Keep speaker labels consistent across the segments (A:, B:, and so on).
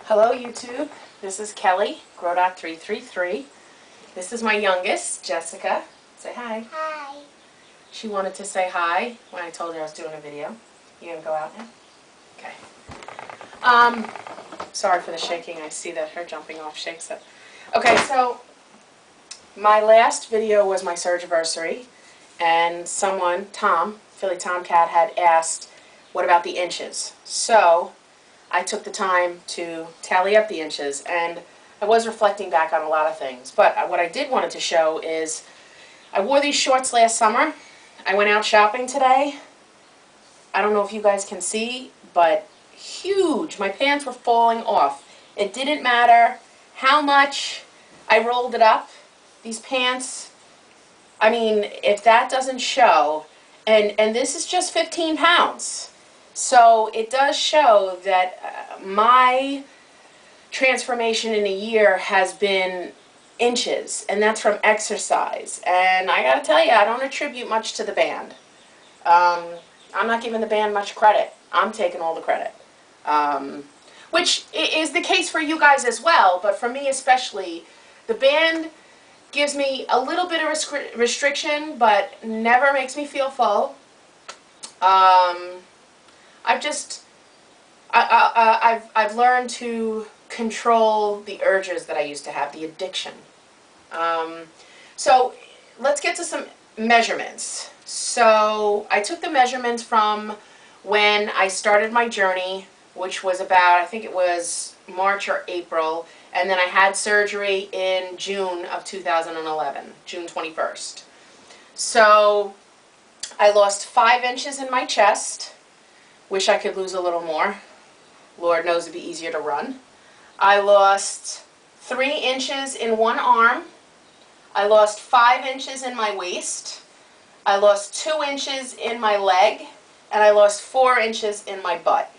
A: Hello YouTube, this is Kelly, Grattitude. This is my youngest, Jessica. Say hi.
B: Hi.
A: She wanted to say hi when I told her I was doing a video. You gonna go out now? Okay. Sorry for the shaking. I see that her jumping off shakes up. Okay, so my last video was my surgiversary, and someone, Tom, Philly Tomcat, had asked, what about the inches? So I took the time to tally up the inches, and I was reflecting back on a lot of things. But what I did wanted to show is I wore these shorts last summer. I went out shopping today. I don't know if you guys can see, but huge. My pants were falling off. It didn't matter how much I rolled it up. These pants, I mean, if that doesn't show, and this is just 15 pounds. So it does show that my transformation in a year has been inches, and that's from exercise. And I gotta tell you, I don't attribute much to the band. I'm not giving the band much credit. I'm taking all the credit. Which is the case for you guys as well, but for me especially, the band gives me a little bit of restriction, but never makes me feel full. I've learned to control the urges that I used to have, the addiction. So let's get to some measurements. So I took the measurements from when I started my journey, which was about, I think it was March or April, and then I had surgery in June of 2011, June 21st. So I lost 5 inches in my chest. Wish I could lose a little more. Lord knows it'd be easier to run. I lost 3 inches in one arm. I lost 5 inches in my waist. I lost 2 inches in my leg. And I lost 4 inches in my butt.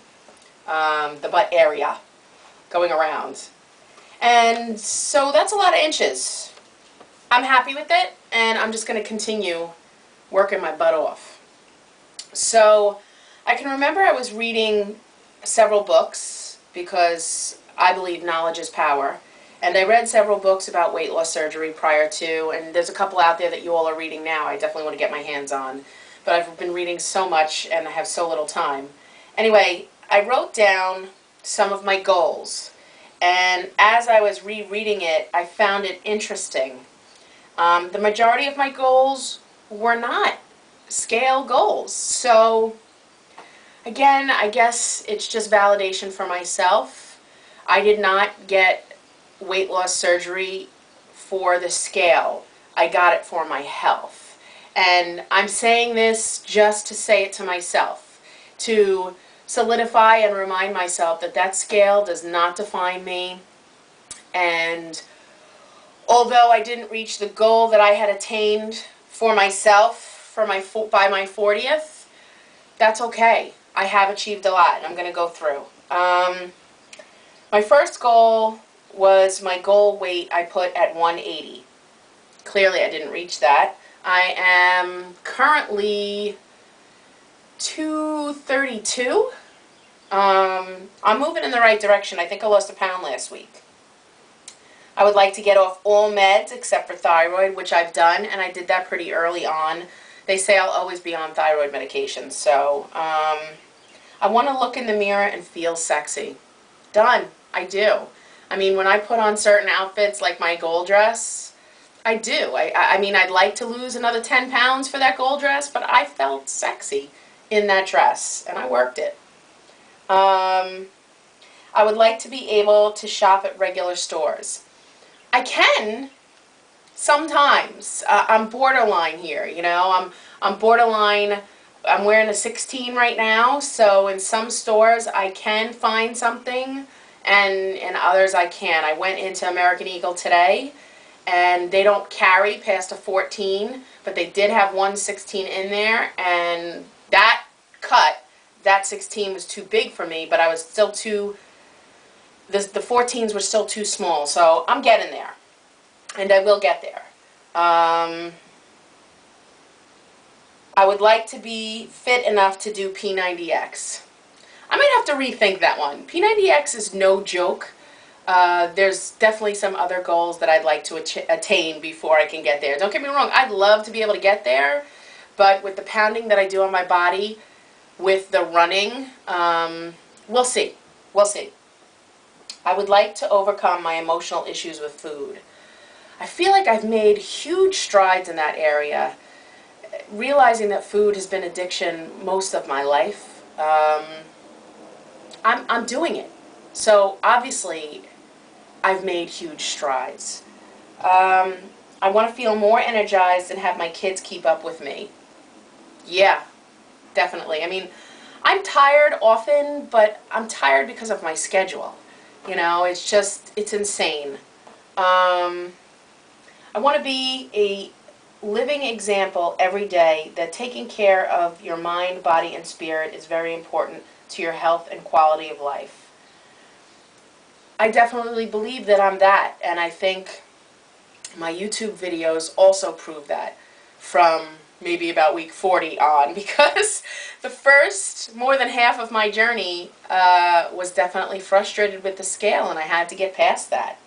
A: The butt area going around. And so that's a lot of inches. I'm happy with it, and I'm just going to continue working my butt off. So I can remember I was reading several books because I believe knowledge is power. And I read several books about weight loss surgery prior to, and there's a couple out there that you all are reading now I definitely want to get my hands on. But I've been reading so much and I have so little time. Anyway, I wrote down some of my goals. And as I was rereading it, I found it interesting. The majority of my goals were not scale goals. So again, I guess it's just validation for myself. I did not get weight loss surgery for the scale. I got it for my health. And I'm saying this just to say it to myself, to solidify and remind myself that that scale does not define me. And although I didn't reach the goal that I had attained for myself for by my 40th, that's okay. I have achieved a lot, and I'm going to go through. My first goal was my goal weight I put at 180. Clearly I didn't reach that. I am currently 232. I'm moving in the right direction. I think I lost a pound last week. I would like to get off all meds except for thyroid, which I've done, and I did that pretty early on. They say I'll always be on thyroid medication, so I want to look in the mirror and feel sexy. Done. I do. I mean, when I put on certain outfits like my gold dress, I do. I mean, I'd like to lose another 10 pounds for that gold dress, but I felt sexy in that dress, and I worked it. I would like to be able to shop at regular stores. I can sometimes. I'm borderline here, you know. I'm borderline. I'm wearing a 16 right now, so in some stores I can find something, and in others I can't. I went into American Eagle today, and they don't carry past a 14, but they did have one 16 in there, and that cut, that 16 was too big for me, but I was still too, the 14s were still too small, so I'm getting there, and I will get there. I would like to be fit enough to do P90X. I might have to rethink that one. P90X is no joke. There's definitely some other goals that I'd like to attain before I can get there. Don't get me wrong, I'd love to be able to get there, but with the pounding that I do on my body, with the running, we'll see. We'll see. I would like to overcome my emotional issues with food. I feel like I've made huge strides in that area, realizing that food has been addiction most of my life. I'm doing it. So obviously, I've made huge strides. I want to feel more energized and have my kids keep up with me. Yeah, definitely. I mean, I'm tired often, but I'm tired because of my schedule. You know, it's insane. I want to be a living example every day that taking care of your mind, body, and spirit is very important to your health and quality of life. I definitely believe that I'm that, and I think my YouTube videos also prove that from maybe about week 40 on, because the first more than half of my journey was definitely frustrated with the scale, and I had to get past that.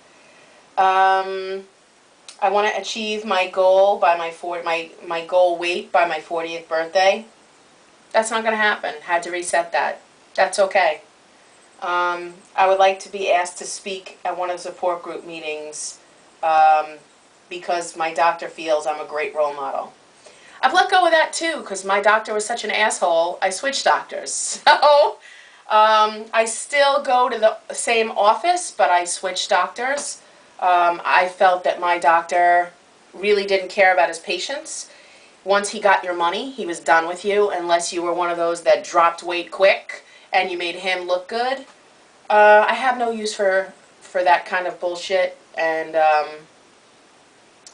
A: I want to achieve my goal by my goal weight by my 40th birthday. That's not going to happen. Had to reset that. That's okay. I would like to be asked to speak at one of the support group meetings because my doctor feels I'm a great role model. I've let go of that too because my doctor was such an asshole. I switched doctors. So I still go to the same office, but I switched doctors. I felt that my doctor really didn't care about his patients. Once he got your money, he was done with you, unless you were one of those that dropped weight quick and you made him look good. I have no use for that kind of bullshit and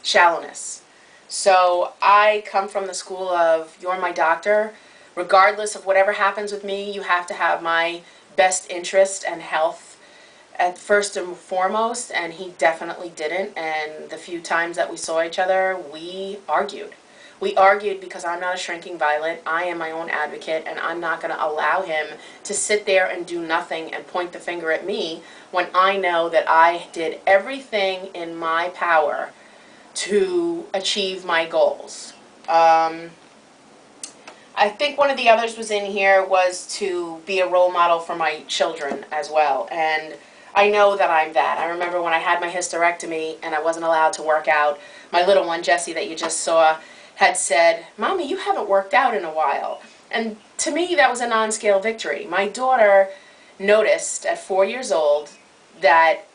A: shallowness. So I come from the school of, you're my doctor. Regardless of whatever happens with me, you have to have my best interest and health at first and foremost, and he definitely didn't. And the few times that we saw each other, we argued. We argued because I'm not a shrinking violet. I am my own advocate, and I'm not going to allow him to sit there and do nothing and point the finger at me when I know that I did everything in my power to achieve my goals. I think one of the others was in here was to be a role model for my children as well, and I know that I'm that. I remember when I had my hysterectomy and I wasn't allowed to work out, my little one, Jessie, that you just saw, had said, "Mommy, you haven't worked out in a while." And to me, that was a non-scale victory. My daughter noticed at 4 years old that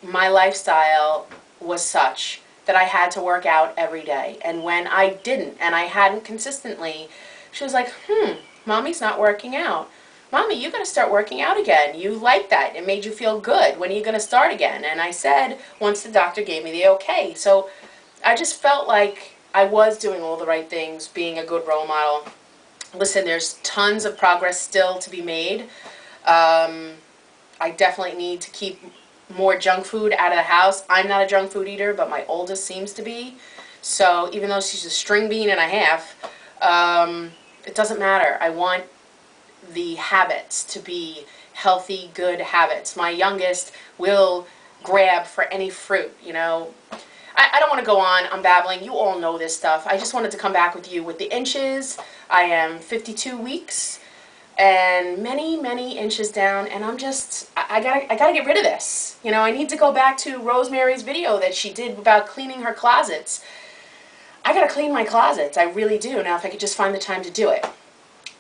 A: my lifestyle was such that I had to work out every day. And when I didn't, and I hadn't consistently, she was like, Mommy's not working out. Mommy, you got to start working out again. You like that. It made you feel good. When are you going to start again? And I said, once the doctor gave me the okay. So I just felt like I was doing all the right things, being a good role model. Listen, there's tons of progress still to be made. I definitely need to keep more junk food out of the house. I'm not a junk food eater, but my oldest seems to be. So even though she's a string bean and a half, it doesn't matter. I want the habits to be healthy, good habits. My youngest will grab for any fruit, you know. I don't want to go on. I'm babbling. You all know this stuff. I just wanted to come back with you with the inches. I am 52 weeks and many, many inches down, and I'm just, I gotta get rid of this. You know, I need to go back to Rosemary's video that she did about cleaning her closets. I gotta clean my closets. I really do. Now, if I could just find the time to do it.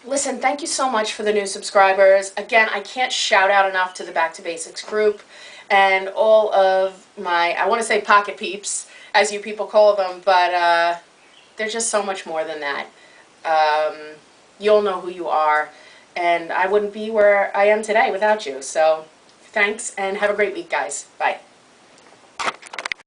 A: Listen, thank you so much for the new subscribers. Again, I can't shout out enough to the Back to Basics group and all of my, I want to say pocket peeps, as you people call them, but they're just so much more than that. You'll know who you are, and I wouldn't be where I am today without you. So thanks, and have a great week, guys. Bye.